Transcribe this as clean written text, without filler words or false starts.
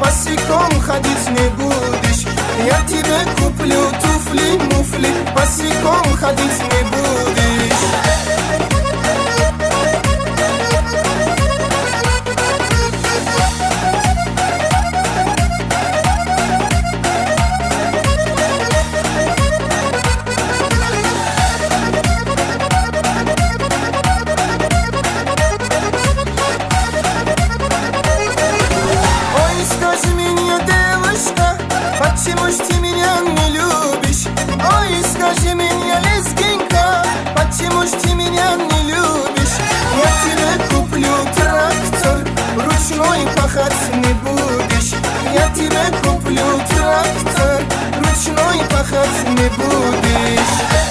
босиком ходить не будешь. Я тебе куплю туфли, муфли, босиком ходить не будешь. Почему ж ты меня не любишь? Ой, скажи мне, лезгинка, почему ж ты меня не любишь? Я тебе куплю трактор, ручной пахать не будешь. Я тебе куплю трактор, ручной пахать не будешь.